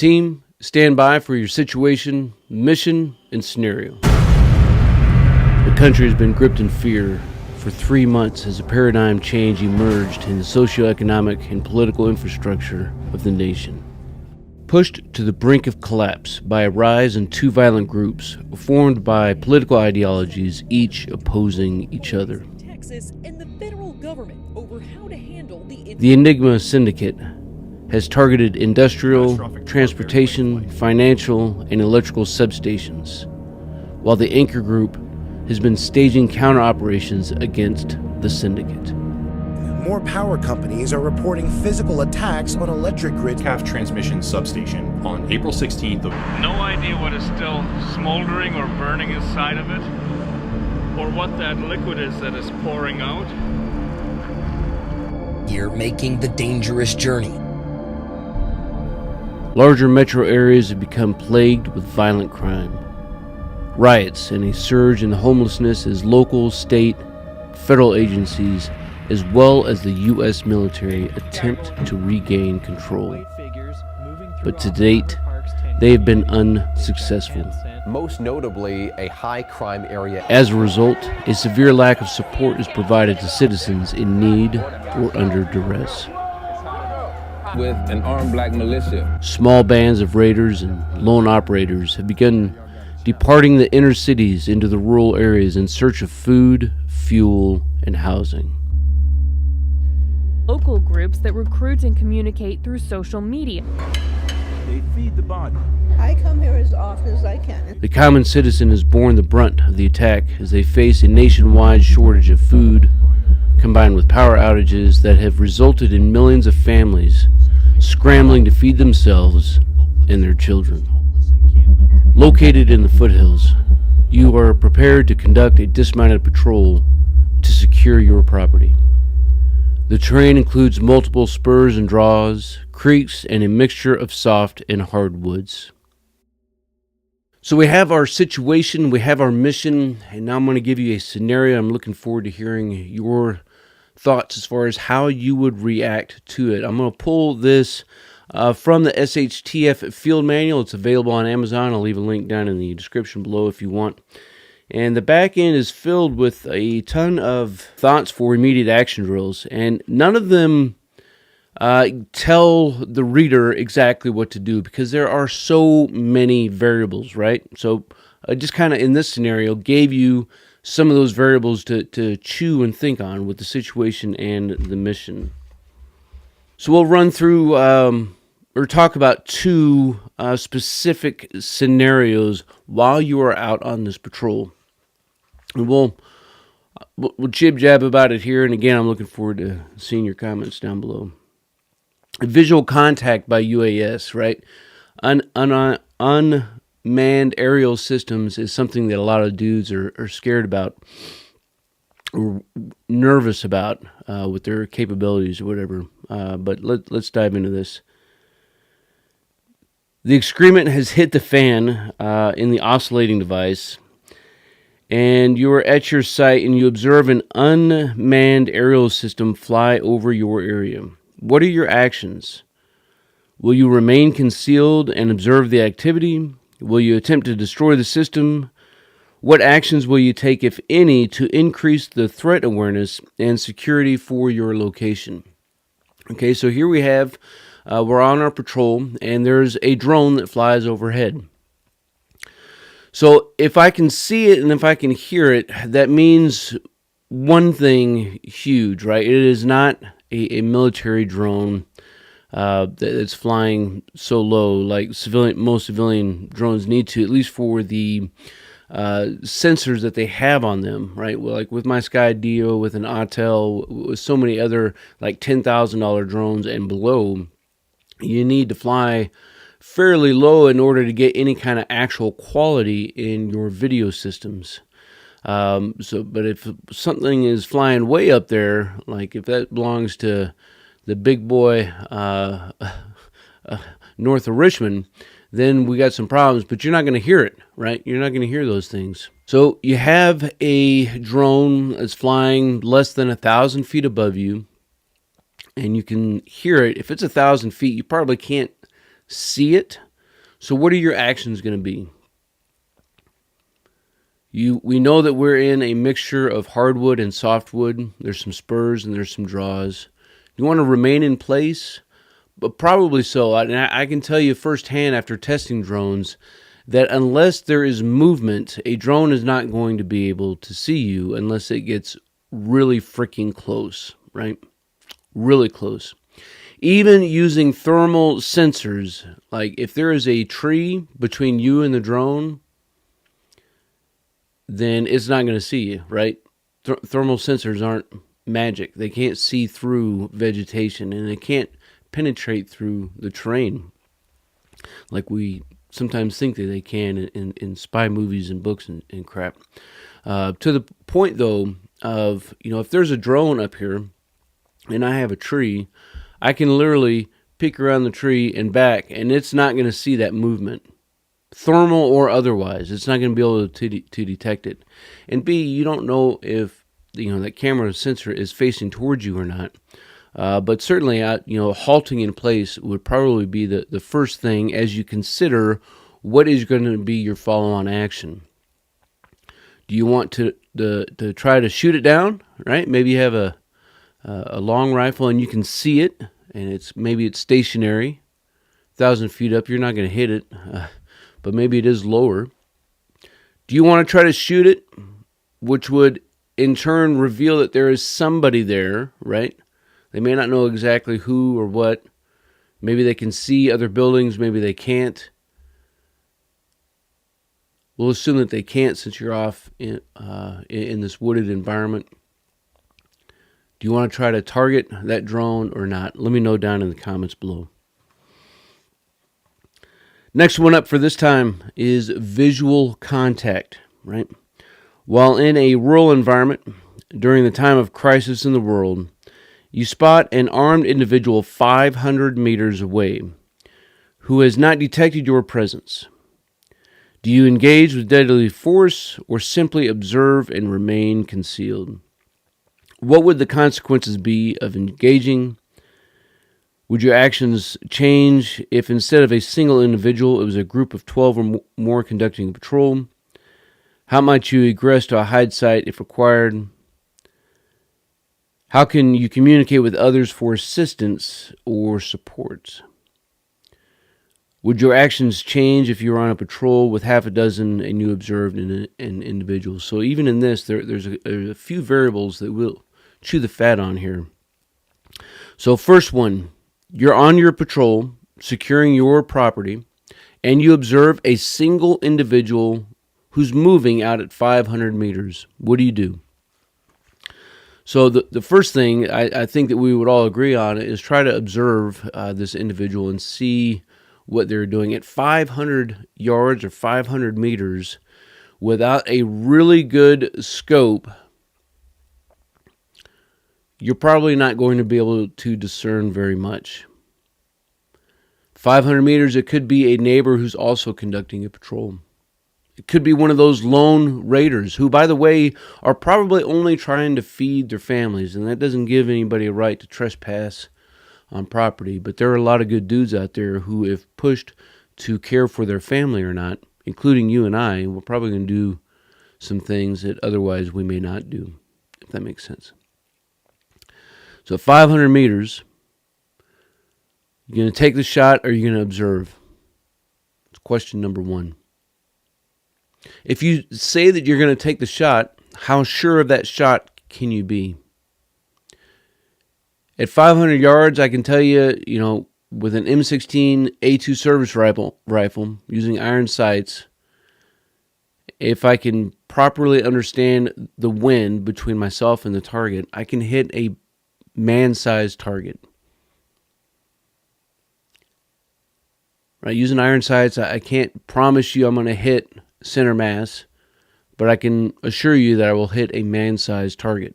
Team, stand by for your situation, mission, and scenario. The country has been gripped in fear for 3 months as a paradigm change emerged in the socioeconomic and political infrastructure of the nation. Pushed to the brink of collapse by a rise in two violent groups formed by political ideologies, each opposing each other. Texas and the federal government over how to handle the Enigma Syndicate has targeted industrial, transportation, financial, and electrical substations, while the Anchor Group has been staging counter-operations against the syndicate. More power companies are reporting physical attacks on electric grids. Calf transmission substation on April 16th. No idea what is still smoldering or burning inside of it, or what that liquid is that is pouring out. You're making the dangerous journey. Larger metro areas have become plagued with violent crime. Riots and a surge in homelessness as local, state, federal agencies, as well as the U.S. military attempt to regain control. But to date, they have been unsuccessful. Most notably, a high crime area. As a result, a severe lack of support is provided to citizens in need or under duress. With an armed black militia. Small bands of raiders and lone operators have begun departing the inner cities into the rural areas in search of food, fuel, and housing. Local groups that recruit and communicate through social media. They feed the body. I come here as often as I can. The common citizen has borne the brunt of the attack as they face a nationwide shortage of food, combined with power outages that have resulted in millions of families scrambling to feed themselves and their children. Located in the foothills, you are prepared to conduct a dismounted patrol to secure your property. The terrain includes multiple spurs and draws, creeks, and a mixture of soft and hardwoods. So we have our situation, we have our mission, and now I'm going to give you a scenario. I'm looking forward to hearing your thoughts as far as how you would react to it. I'm going to pull this from the SHTF field manual. It's available on Amazon. I'll leave a link down in the description below if you want. And the back end is filled with a ton of thoughts for immediate action drills, and none of them tell the reader exactly what to do because there are so many variables, right? So I just kind of, in this scenario, gave you some of those variables to chew and think on with the situation and the mission. So we'll run through or talk about two specific scenarios while you are out on this patrol. And we'll jib-jab about it here, and again, I'm looking forward to seeing your comments down below. Visual contact by UAS, right? Unmanned aerial systems is something that a lot of dudes are scared about or nervous about with their capabilities or whatever. But let's dive into this. The excrement has hit the fan in the oscillating device, and you are at your site and you observe an unmanned aerial system fly over your area. What are your actions? Will you remain concealed and observe the activity? Will you attempt to destroy the system? What actions will you take, if any, to increase the threat awareness and security for your location? Okay, so here we have, we're on our patrol, and there's a drone that flies overhead. So if I can see it and if I can hear it, that means one thing huge, right? It is not a military drone that's flying so low like most civilian drones need to, at least for the sensors that they have on them, right? Well, like with my Skydio, with an Autel, with so many other like $10,000 drones and below, you need to fly fairly low in order to get any kind of actual quality in your video systems. But if something is flying way up there, like if that belongs to the big boy north of Richmond, then we got some problems, but you're not going to hear it, right? You're not going to hear those things. So you have a drone that's flying less than 1,000 feet above you, and you can hear it. If it's 1,000 feet, you probably can't see it, So what are your actions going to be? We know that we're in a mixture of hardwood and softwood. There's some spurs and there's some draws. You want to remain in place, but probably so. I can tell you firsthand after testing drones that unless there is movement, a drone is not going to be able to see you unless it gets really freaking close, right? Really close. Even using thermal sensors, like if there is a tree between you and the drone, then it's not going to see you, right? Thermal sensors aren't magic. They can't see through vegetation, and they can't penetrate through the terrain like we sometimes think that they can in spy movies and books and crap. To the point, though, of, if there's a drone up here and I have a tree, I can literally peek around the tree and back, and it's not going to see that movement. Thermal or otherwise, it's not going to be able to detect it. And B, you don't know if that camera sensor is facing towards you or not. But certainly, halting in place would probably be the first thing as you consider what is going to be your follow-on action. Do you want to try to shoot it down? Right? Maybe you have a long rifle and you can see it, and maybe it's stationary, 1,000 feet up. You're not going to hit it. But maybe it is lower. Do you want to try to shoot it, which would in turn reveal that there is somebody there, right? They may not know exactly who or what. Maybe they can see other buildings, maybe they can't. We'll assume that they can't since you're off in this wooded environment. Do you want to try to target that drone or not? Let me know down in the comments below. Next one up for this time is visual contact, right? While in a rural environment, during the time of crisis in the world, you spot an armed individual 500 meters away who has not detected your presence. Do you engage with deadly force or simply observe and remain concealed? What would the consequences be of engaging? Would your actions change if instead of a single individual, it was a group of 12 or more conducting a patrol? How might you egress to a hide site if required? How can you communicate with others for assistance or support? Would your actions change if you were on a patrol with half a dozen and you observed an individual? So even in this, there's a few variables that we'll chew the fat on here. So first one, you're on your patrol, securing your property, and you observe a single individual who's moving out at 500 meters. What do you do? So the first thing I think that we would all agree on is try to observe this individual and see what they're doing. At 500 yards or 500 meters, without a really good scope, you're probably not going to be able to discern very much. 500 meters, it could be a neighbor who's also conducting a patrol. It could be one of those lone raiders who, by the way, are probably only trying to feed their families, and that doesn't give anybody a right to trespass on property. But there are a lot of good dudes out there who, if pushed to care for their family or not, including you and I, we're probably going to do some things that otherwise we may not do, if that makes sense. So 500 meters, you're going to take the shot or you're going to observe? It's question number one. If you say that you're going to take the shot, how sure of that shot can you be? At 500 yards, I can tell you, with an M16 A2 service rifle using iron sights, if I can properly understand the wind between myself and the target, I can hit a man-sized target. Right, using iron sights, I can't promise you I'm going to hit center mass, but I can assure you that I will hit a man-sized target.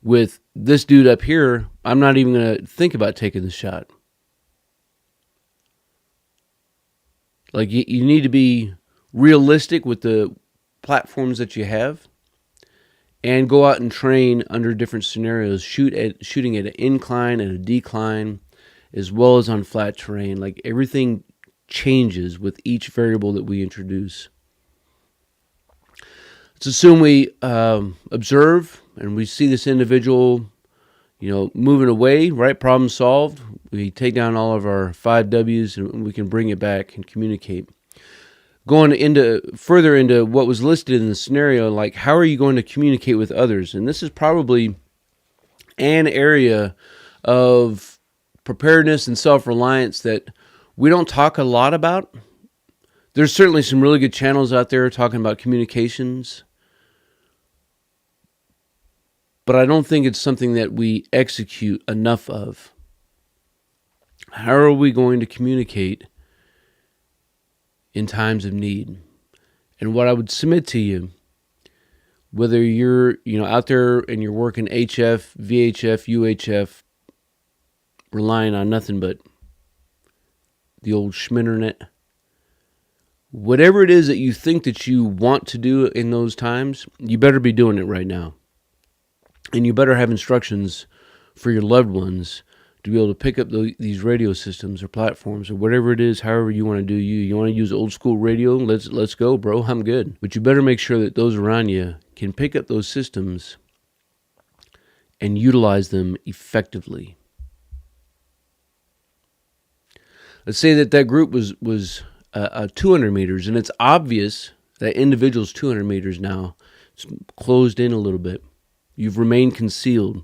With this dude up here, I'm not even going to think about taking the shot. Like, you need to be realistic with the platforms that you have and go out and train under different scenarios, shooting at an incline and a decline, as well as on flat terrain. Like, everything changes with each variable that we introduce. Let's assume we observe and we see this individual, moving away, right? Problem solved. We take down all of our 5 W's and we can bring it back and communicate. Going further into what was listed in the scenario, like, how are you going to communicate with others? And this is probably an area of preparedness and self-reliance that we don't talk a lot about. There's certainly some really good channels out there talking about communications, but I don't think it's something that we execute enough of. How are we going to communicate in times of need? And what I would submit to you, whether you're out there and you're working HF, VHF, UHF, relying on nothing but the old schminternet, whatever it is that you think that you want to do in those times, you better be doing it right now. And you better have instructions for your loved ones to be able to pick up these radio systems or platforms or whatever it is, however you want to do you want to use old school radio, let's go, bro, I'm good. But you better make sure that those around you can pick up those systems and utilize them effectively. Let's say that group was 200 meters, and it's obvious that individual's 200 meters now. It's closed in a little bit. You've remained concealed.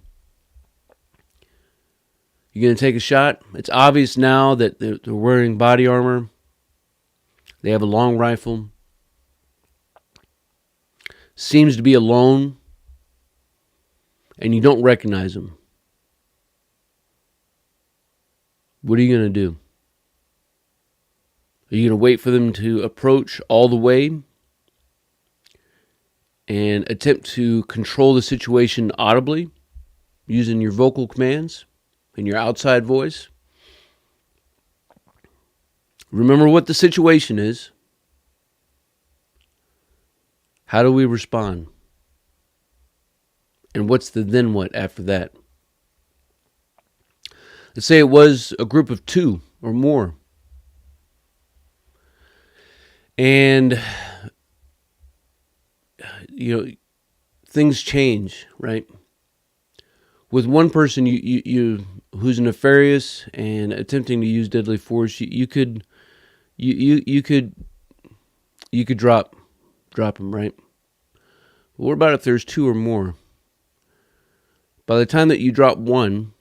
You're going to take a shot. It's obvious now that they're wearing body armor. They have a long rifle. Seems to be alone. And you don't recognize them. What are you going to do? Are you going to wait for them to approach all the way and attempt to control the situation audibly using your vocal commands and your outside voice? Remember what the situation is. How do we respond? And what's the then what after that? Let's say it was a group of 2 or more. And things change, right? With one person you who's nefarious and attempting to use deadly force, you could drop them, right? But what about if there's 2 or more? By the time that you drop one,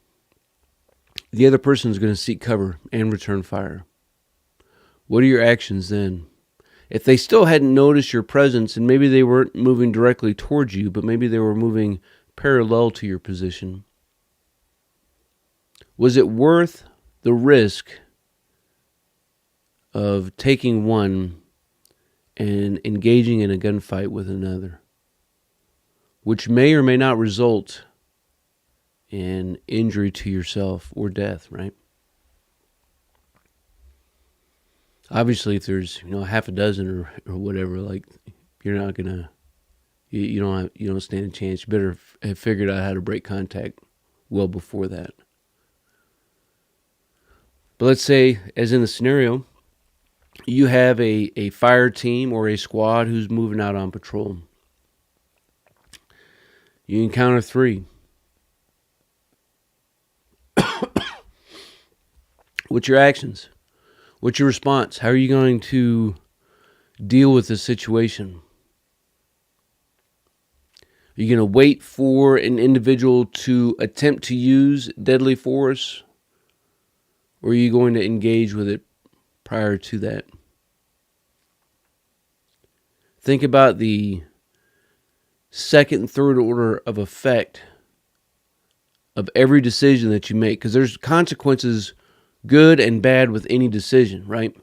the other person is going to seek cover and return fire. What are your actions then? If they still hadn't noticed your presence, and maybe they weren't moving directly towards you, but maybe they were moving parallel to your position, was it worth the risk of taking one and engaging in a gunfight with another, which may or may not result in injury to yourself or death, right? Obviously, if there's half a dozen or whatever, like, you're not gonna, you don't stand a chance. You better have figured out how to break contact well before that. But let's say, as in the scenario, you have a fire team or a squad who's moving out on patrol. You encounter 3. What's your actions? What's your response? How are you going to deal with the situation? Are you going to wait for an individual to attempt to use deadly force? Or are you going to engage with it prior to that? Think about the second and third order of effect of every decision that you make, because there's consequences, good and bad, with any decision, right?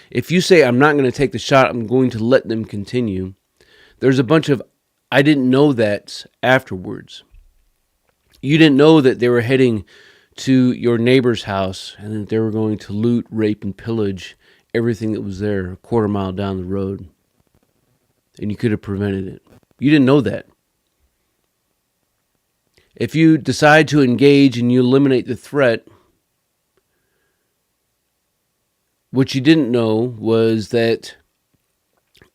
If you say, I'm not going to take the shot, I'm going to let them continue, there's a bunch of I didn't know that afterwards. You didn't know that they were heading to your neighbor's house and that they were going to loot, rape, and pillage everything that was there a quarter mile down the road. And you could have prevented it. You didn't know that. If you decide to engage and you eliminate the threat, What you didn't know was that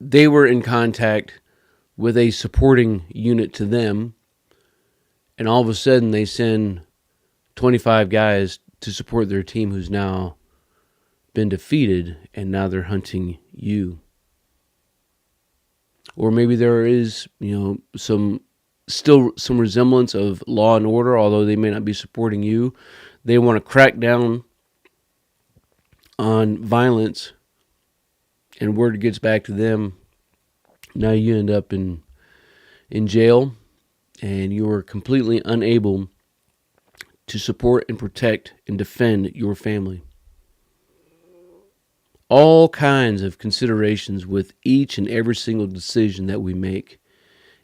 they were in contact with a supporting unit to them, and all of a sudden they send 25 guys to support their team who's now been defeated, and now they're hunting you. Or maybe there is, some resemblance of law and order, although they may not be supporting you. They want to crack down on violence, and word gets back to them. Now you end up in jail, and you are completely unable to support and protect and defend your family. All kinds of considerations with each and every single decision that we make,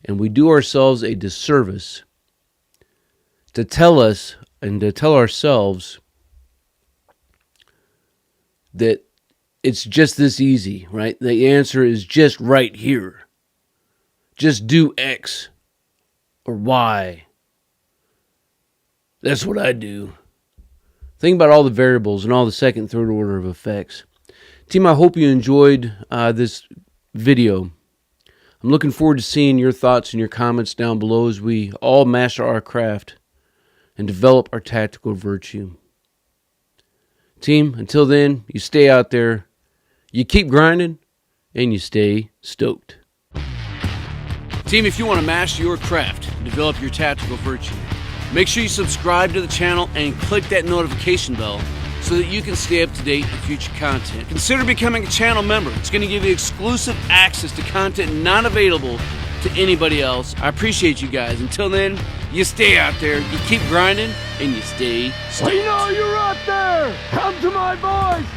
and we do ourselves a disservice to tell us and to tell ourselves that it's just this easy, right? The answer is just right here. Just do X or Y. That's what I do. Think about all the variables and all the second, third order of effects. Team, I hope you enjoyed this video. I'm looking forward to seeing your thoughts and your comments down below as we all master our craft and develop our tactical virtue. Team, until then, you stay out there, you keep grinding, and you stay stoked. Team, if you want to master your craft and develop your tactical virtue, make sure you subscribe to the channel and click that notification bell so that you can stay up to date on future content. Consider becoming a channel member. It's going to give you exclusive access to content not available to anybody else. I appreciate you guys. Until then, you stay out there, you keep grinding, and you stay stoked. I know you're out there! Come to my voice!